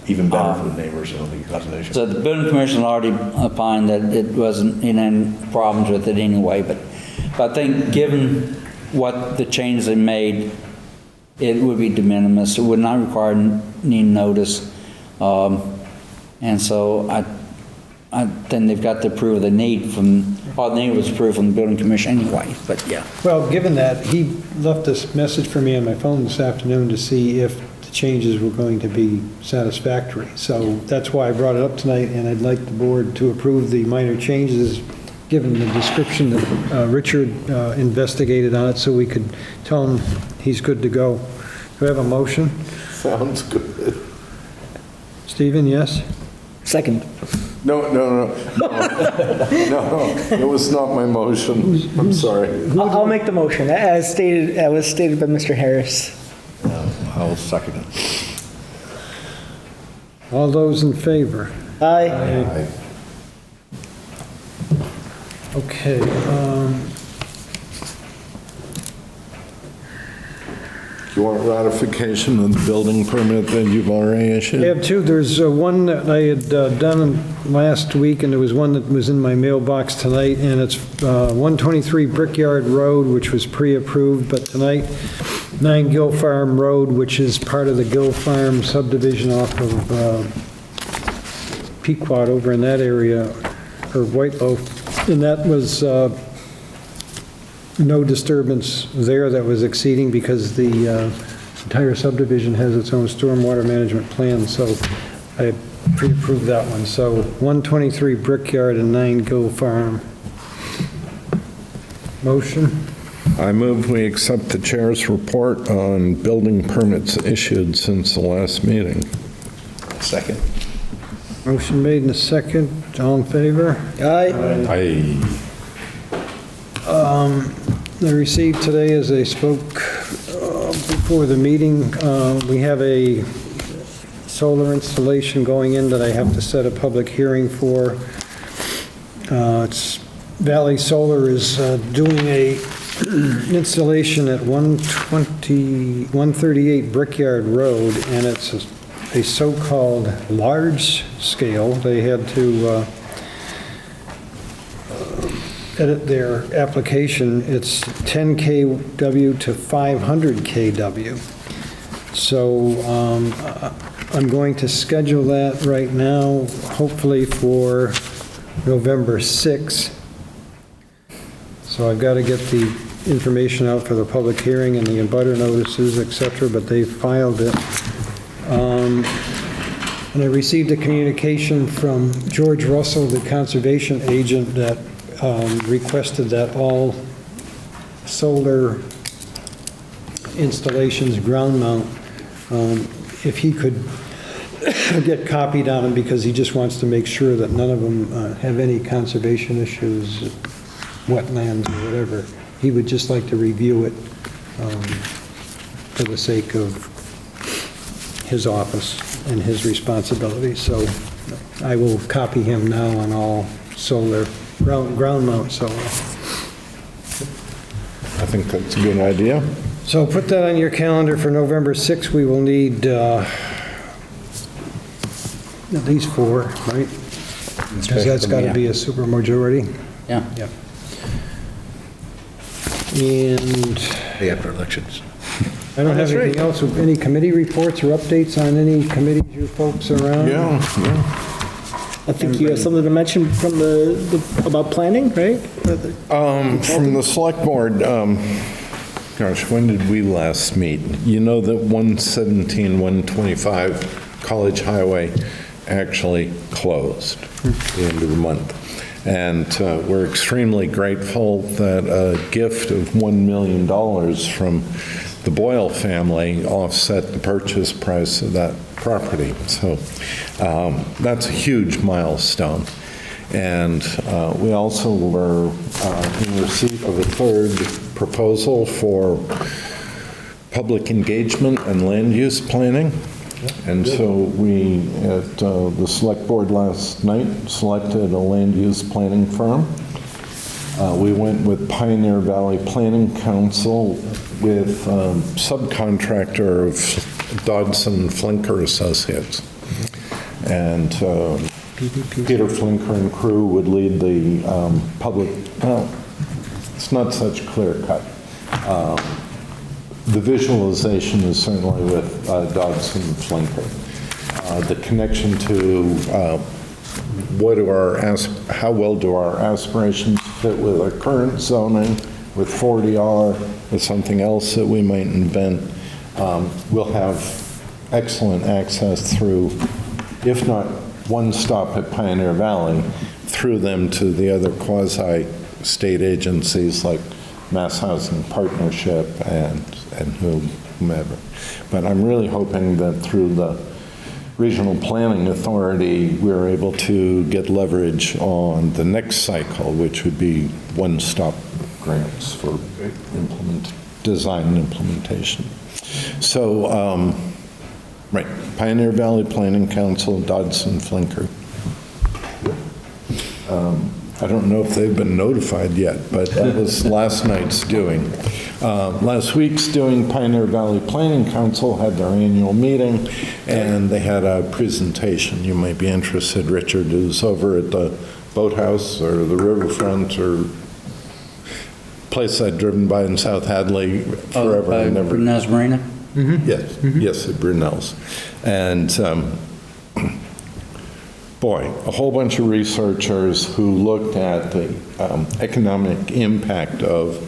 even better for the neighbors. I don't think it causes an issue.
So the building commission already opined that it wasn't any problems with it anyway, but I think given what the changes they made, it would be de minimis. It would not require any notice. And so then they've got the approval they need from, all they need was approval from the building commission anyway, but yeah.
Well, given that, he left this message for me on my phone this afternoon to see if the changes were going to be satisfactory. So that's why I brought it up tonight, and I'd like the board to approve the minor changes, given the description that Richard investigated on it, so we could tell him he's good to go. Do I have a motion?
Sounds good.
Stephen, yes?
Second.
No, it was not my motion. I'm sorry.
I'll make the motion, as was stated by Mr. Harris.
I'll second it.
All those in favor?
Aye.
Aye.
Okay.
You want ratification of the building permit that you've already issued?
I have two. There's one that I had done last week, and there was one that was in my mailbox tonight, and it's 123 Brickyard Road, which was pre-approved, but tonight, 9 Gill Farm Road, which is part of the Gill Farm subdivision off of Pequot over in that area, or White Loaf, and that was no disturbance there that was exceeding, because the entire subdivision has its own stormwater management plan, so I pre-approved that one. So 123 Brickyard and 9 Go Farm. Motion?
I move we accept the chair's report on building permits issued since the last meeting.
Second.
Motion made in a second. All in favor?
Aye.
I received today, as I spoke before the meeting, we have a solar installation going in that I have to set a public hearing for. It's Valley Solar is doing a installation at 138 Brickyard Road, and it's a so-called large scale. They had to edit their application. It's 10 kW to 500 kW. So I'm going to schedule that right now, hopefully for November 6th. So I've got to get the information out for the public hearing and the abutter notices, et cetera, but they filed it. And I received a communication from George Russell, the conservation agent, that requested that all solar installations ground mount, if he could get copied on them, because he just wants to make sure that none of them have any conservation issues, wetlands or whatever. He would just like to review it for the sake of his office and his responsibility. So I will copy him now on all solar, ground mount solar.
I think that's a good idea.
So put that on your calendar for November 6th. We will need at least 4, right? Because that's got to be a supermajority.
Yeah.
Yep. And
Day after elections.
I don't have anything else. Any committee reports or updates on any committees you folks are around?
Yeah.
I think you have something to mention from about planning, right?
From the select board, gosh, when did we last meet? You know that 117, 125 College Highway actually closed at the end of the month. And we're extremely grateful that a gift of $1 million from the Boyle family offset the purchase price of that property. So that's a huge milestone. And we also were in receipt of a third proposal for public engagement and land use planning. And so we, at the select board last night, selected a land use planning firm. We went with Pioneer Valley Planning Council with subcontractor of Dodson Flinker Associates. And Peter Flinker and crew would lead the public, well, it's not such clear cut. The visualization is certainly with Dodson Flinker. The connection to how well do our aspirations fit with our current zoning, with 40R, with something else that we might invent. We'll have excellent access through, if not one stop at Pioneer Valley, through them to the other quasi-state agencies like Mass Housing Partnership and whomever. But I'm really hoping that through the Regional Planning Authority, we're able to get leverage on the next cycle, which would be one-stop grants for design and implementation. So, right, Pioneer Valley Planning Council, Dodson Flinker. I don't know if they've been notified yet, but that was last night's doing. Last week's doing, Pioneer Valley Planning Council had their annual meeting, and they had a presentation. You might be interested. Richard is over at the boathouse or the riverfront or place I'd driven by in South Hadley forever.
By Brunel's Marina?
Mm-hmm.
Yes, yes, at Brunel's. And boy, a whole bunch of researchers who looked at the economic impact of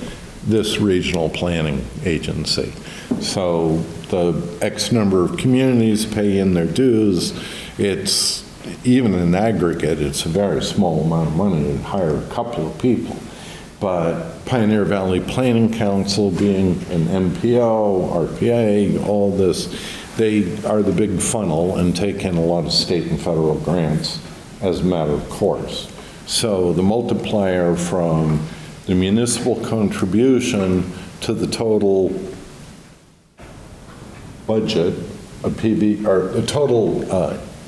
this regional planning agency. So the X number of communities pay in their dues. It's even in aggregate, it's a very small amount of money to hire a couple of people. But Pioneer Valley Planning Council being an MPO, RPA, all this, they are the big funnel and take in a lot of state and federal grants as a matter of course. So the multiplier from the municipal contribution to the total budget of or the total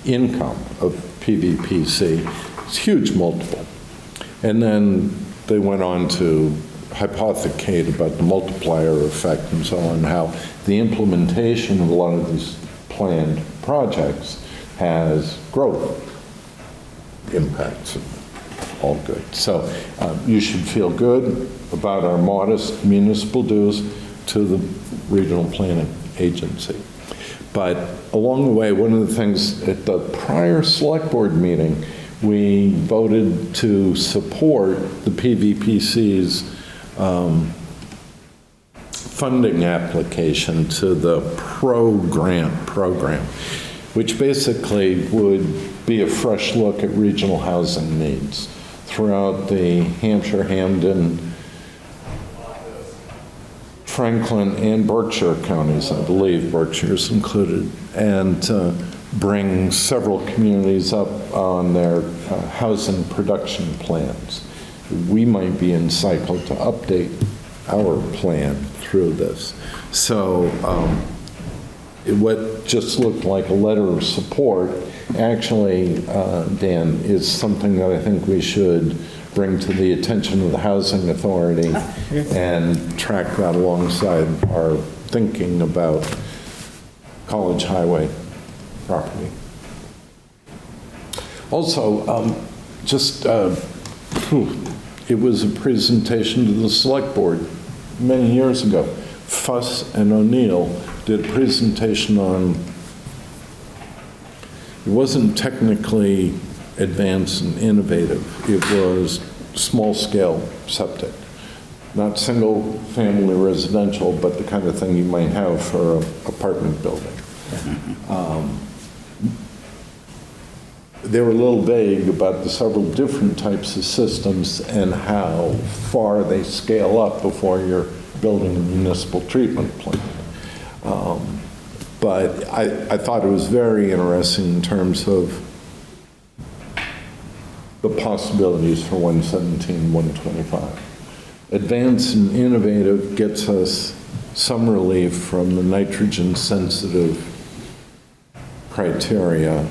income of PVPC is a huge multiple. And then they went on to hypothecate about the multiplier effect and so on, how the implementation of a lot of these planned projects has growth impacts. All good. So you should feel good about our modest municipal dues to the regional planning agency. But along the way, one of the things at the prior select board meeting, we voted to support the PVPC's funding application to the Grant program, which basically would be a fresh look at regional housing needs throughout the Hampshire, Hamden, Franklin, and Berkshire counties, I believe Berkshire's included, and bring several communities up on their housing production plans. We might be in cycle to update our plan through this. So what just looked like a letter of support actually, Dan, is something that I think we should bring to the attention of the Housing Authority and track that alongside our thinking about College Highway property. Also, it was a presentation to the Select Board many years ago. Fuss and O'Neill did a presentation on, it wasn't technically advanced and innovative. It was small-scale septic, not single-family residential, but the kind of thing you might have for an apartment building. They were a little vague about the several different types of systems and how far they scale up before you're building a municipal treatment plant. But I thought it was very interesting in terms of the possibilities for 117, 125. Advanced and innovative gets us some relief from the nitrogen-sensitive criteria.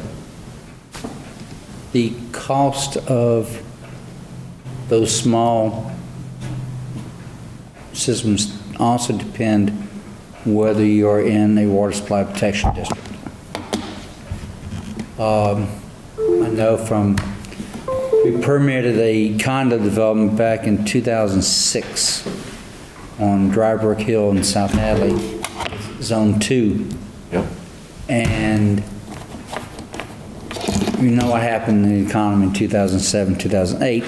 The cost of those small systems also depend whether you're in a water supply protection district. I know we permitted a condo development back in 2006 on Drybrook Hill in South Hadley, Zone 2.
Yep.
And you know what happened in the economy in 2007, 2008.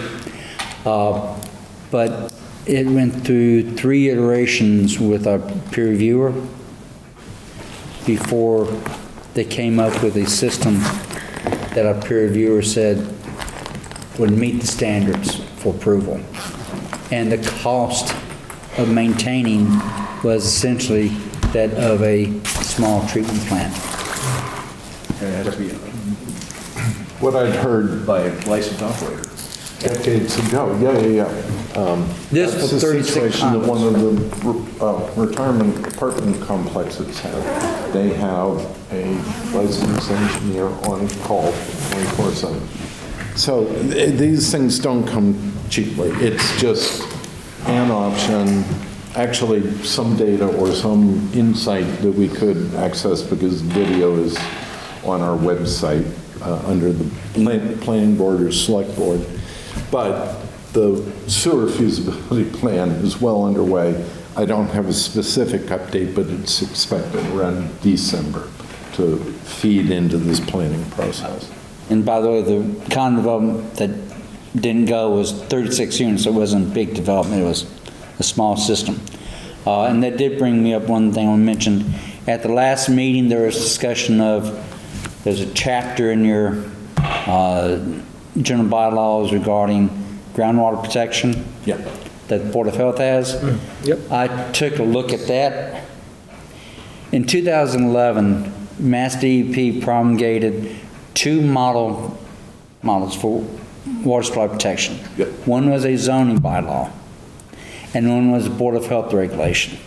But it went through 3 iterations with our peer reviewer before they came up with a system that our peer reviewer said would meet the standards for approval. And the cost of maintaining was essentially that of a small treatment plant.
And it has to be
What I'd heard
by a licensed operator.
decades ago, yeah.
This
That's
for
the
36
situation that one
condos.
of the retirement apartment complexes have. They have a licensed engineer on call 24/7. So these things don't come cheaply. It's just an option, actually some data or some insight that we could access because video is on our website under the planning board or select board. But the sewer feasibility plan is well underway. I don't have a specific update, but it's expected around December to feed into this planning process.
And by the way, the condo development that didn't go was 36 units. It wasn't a big development. It was a small system. And that did bring me up one thing I mentioned. At the last meeting, there was discussion of, there's a chapter in your general bylaws regarding groundwater protection
Yeah.
that the Board of Health has.
Yep.
I took a look at that. In 2011, Mass DEP promulgated two models for water supply protection.
Yep.
One was a zoning bylaw, and one was a Board of Health regulation.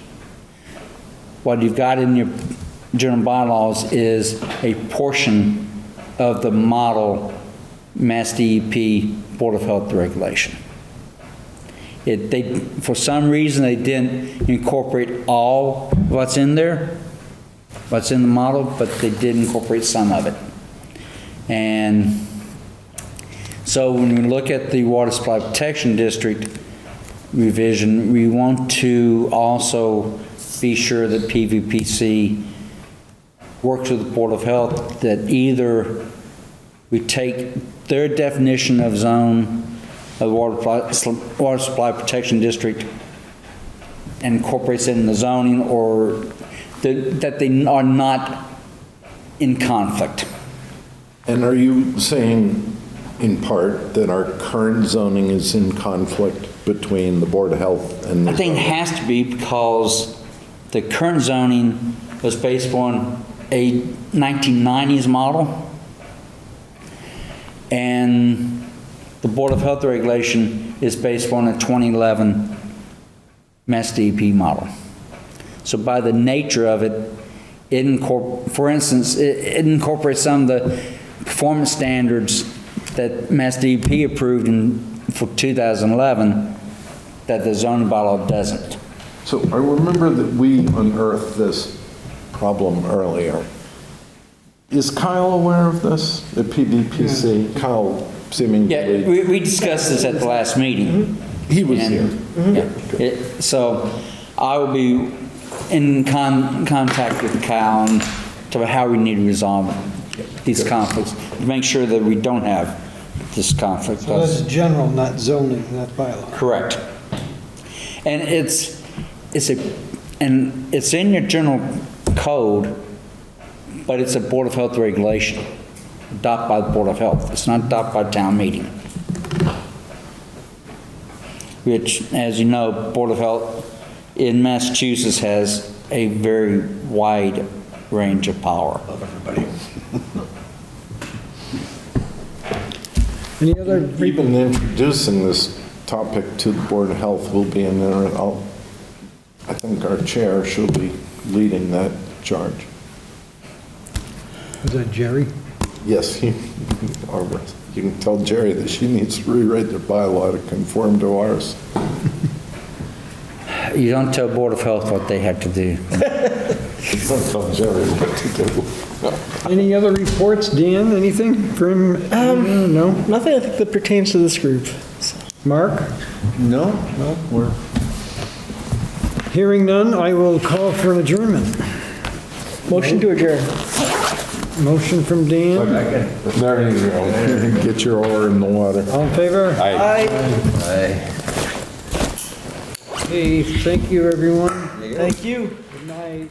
What you've got in your general bylaws is a portion of the model Mass DEP Board of Health regulation. For some reason, they didn't incorporate all what's in there, what's in the model, but they did incorporate some of it. And so when we look at the Water Supply Protection District revision, we want to also be sure that PVPC works with the Board of Health, that either we take their definition of zone, of water supply protection district, and incorporates it in the zoning, or that they are not in conflict.
And are you saying, in part, that our current zoning is in conflict between the Board of Health and the...
I think it has to be, because the current zoning was based on a 1990s model, and the Board of Health regulation is based on a 2011 Mass DEP model. So by the nature of it, for instance, it incorporates some of the performance standards that Mass DEP approved for 2011 that the zoning bylaw doesn't.
So I remember that we unearthed this problem earlier. Is Kyle aware of this at PVPC? Kyle seemingly...
Yeah, we discussed this at the last meeting.
He was
And,
here.
yeah, so I will be in contact with Kyle and to how we need to resolve these conflicts, to make sure that we don't have this conflict.
So that's general, not zoning, not bylaw.
Correct. And it's in your general code, but it's a Board of Health regulation, adopted by the Board of Health. It's not adopted by town meeting. Which, as you know, Board of Health in Massachusetts has a very wide range of power.
Any other,
Even introducing this topic to the Board of Health will be in there. I think our chair should be leading that charge.
is that Jerry?
Yes, you can tell Jerry that she needs to rewrite their bylaw to conform to ours.
You don't tell Board of Health what they have to do.
Don't tell Jerry what to do.
Any other reports, Dan, anything from, no?
Nothing I think that pertains to this group.
Mark?
No, we're...
Hearing none, I will call for an adjournment.
Motion to adjourn.
Motion from Dan.
There you go. Get your oar in the water.
All in favor?
Aye.
Okay, thank you, everyone.
Thank you.
Good night.